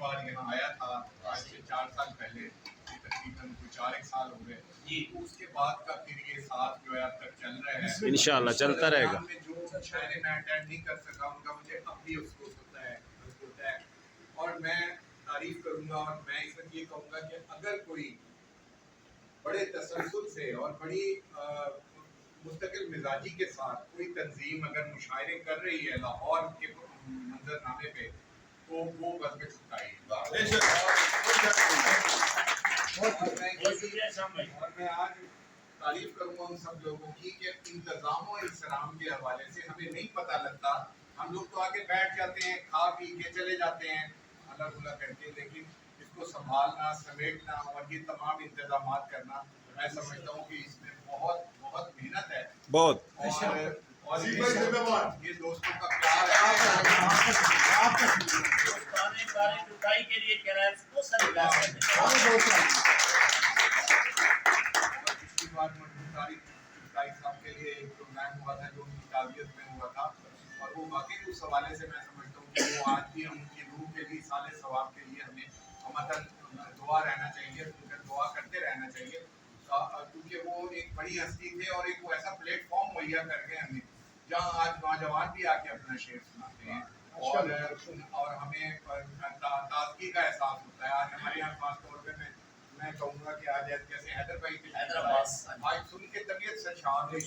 बार यहाँ आया था आज से 4 साल पहले, तकरीबन कुछ 4 साल हो गए जी। उसके बाद का फिर ये साथ जो है अब तक चल रहा है, इंशाल्लाह चलता रहेगा। जो शायद मैं अटेंड नहीं कर सका उनका मुझे अब भी अफसोस होता है और मैं तारीफ करूंगा और मैं इस वक्त ये कहूँगा कि अगर कोई बड़े तसल्सल से और बड़ी मुस्तकिल मिजाजी के साथ कोई तंजीम अगर मुशायरे कर रही है लाहौर के मंजरनामे पे तो वो बस में चुकाई। और मैं आज तारीफ करूंगा उन सब लोगों की कि इंतजाम और इंसराम के हवाले से हमें नहीं पता लगता, हम लोग तो आके बैठ जाते हैं, खा पी के चले जाते हैं अल्लाह गुला करके, लेकिन इसको संभालना समेटना और ये तमाम इंतजाम करना मैं समझता हूँ कि इसमें बहुत बहुत मेहनत है बहुत और ये दोस्तों का प्यार है के लिए कह रहा है पिछली बार साहब के लिए एक प्रोग्राम हुआ था जो उनकी ताबियत में हुआ था और वो वाकई उस हवाले से मैं समझता हूँ कि वो आज भी हम उनकी रूह के लिए साले सवाब के लिए हमें हमतन दुआ रहना चाहिए, उनका दुआ करते रहना चाहिए क्योंकि वो एक बड़ी हस्ती थे और एक वो ऐसा प्लेटफॉर्म मुहैया कर गए हमें जहाँ आज नौजवान भी आके अपना शेर सुनाते हैं और हमें ताजगी का एहसास होता है। आज हमारे यहाँ खास तौर पे मैं कहूँगा कि आज जैसे हैदर भाई आज सुन के तबीयत से शाद है,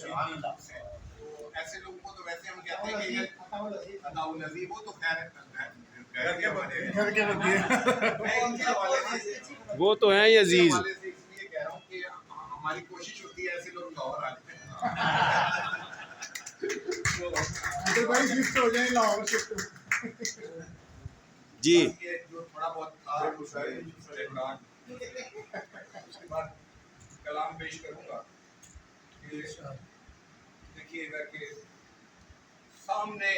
तो ऐसे लोगों को तो वैसे हम कहते हैं कि अताउल अज़ीज़ वो तो खैर घर के बने वो तो है अजीज। इसलिए कह रहा हूँ कि हमारी कोशिश होती है ऐसे लोग लाहौर आ जाते जी जो थोड़ा बहुत उसके बाद कलाम पेश करूंगा। देखिएगा कि सामने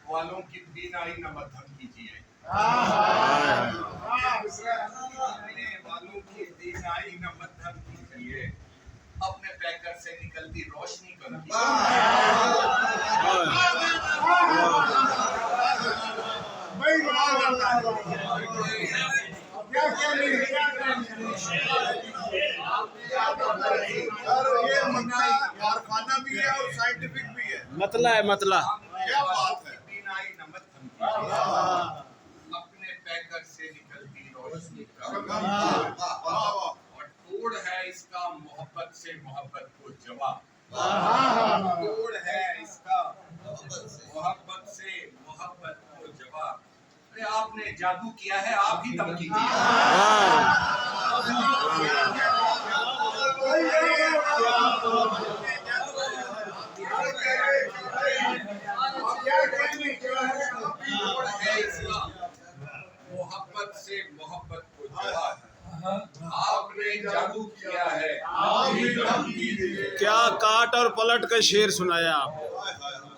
वालों की बीनाई न मध्यम कीजिए, सामने वालों की बीनाई न मध्यम कीजिए, अपने पैकर से निकलती रोशनी कम कारखाना भी है और साइंटिफिक भी है, मतला है मतला। क्या बात है, बीनाई न मध्यम अपने पैकर से निकलती रोशनी और तोड़ है इसका मोहब्बत से मोहब्बत को जवाब, तोड़ है इसका मोहब्बत से मोहब्बत को जवाब। अरे आपने जादू किया है, आप ही दम कीजिए। मोहब्बत से मोहब्बत को जवाब, आपने जादू किया है, आप ही दम कीजिए। क्या काट और पलट का शेर सुनाया आपने,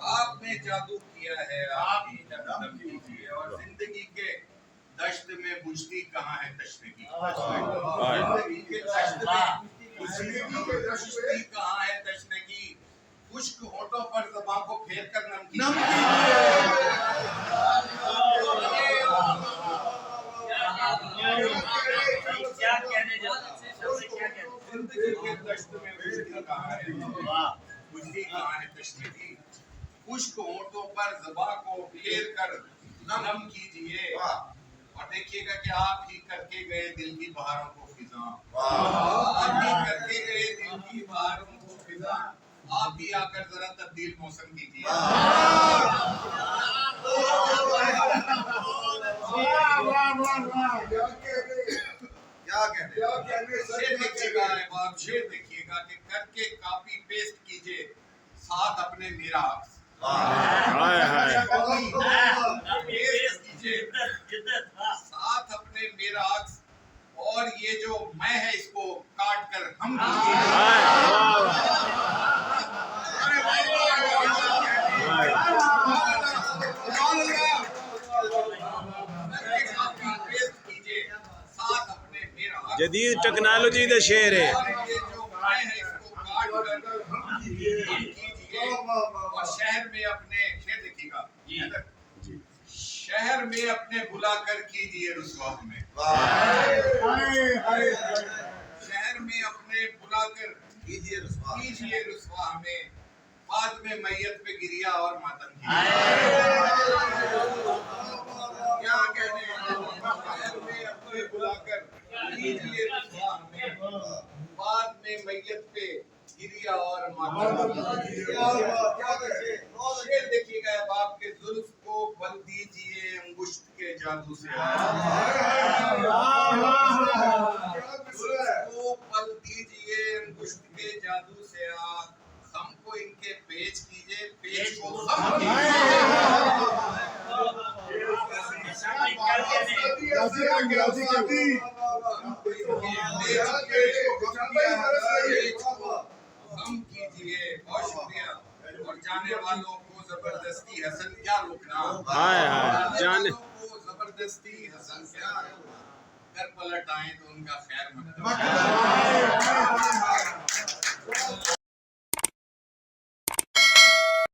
आपने जादू किया है, आप ही दम कीजिए। और जिंदगी के दश्त में बुझती कहाँ है तशनगी, जिंदगी के दश्त में बुझती कहाँ है तशनगी, खुश्क होठों पर ज़बान को फेर कर नम क्या कहने जिंदगी के दश्त में बुझती कहाँ है तशनगी, खुश्क होठों पर ज़बान को फेर कर नम कीजिए। और देखिएगा कि आप ही करके गए दिल की बहारों को फिजा, आप ही करके गए दिल की बहारों को फिजा, आप भी आकर जरा तब्दील मौसम कीजिए। क्या कहने शेर देखिएगा, आप शेर देखिएगा कि करके कॉपी पेस्ट कीजिए साथ अपने मेरा साथ अपने मेरा अक्स और ये जो मैं है इसको काट कर हम कीजिए साथ अपने मेरा जदीद टेक्नोलॉजी का शेर है। ये जो मैं है इसको काट कर कीजिए और शहर में अपने शेर देखिएगा, शहर में अपने बुलाकर कीजिए रुसवा हमें, शहर में अपने बुलाकर कीजिए रुसवा हमें, बाद में मैयत पे गिरिया और मातम क्या कहने हैं, शहर में अपने बुलाकर कीजिए रुसवा हमें, बाद में मैयत पे गिरिया और मातम। शेर देखिएगा, बाप के जुल्फ को बल दीजिए अंगुष्ठ के जादू से, जुल्फ को बल दीजिए अंगुष्ठ के जादू से आप, हमको इनके पेच कीजिए, पेच को हम कीजिए। बहुत शुक्रिया। और जाने वालों को जबरदस्ती हसन क्या रोकना, हाय जाने को जबरदस्ती हसन क्या रोकना, कर पलट आए तो उनका खैर मत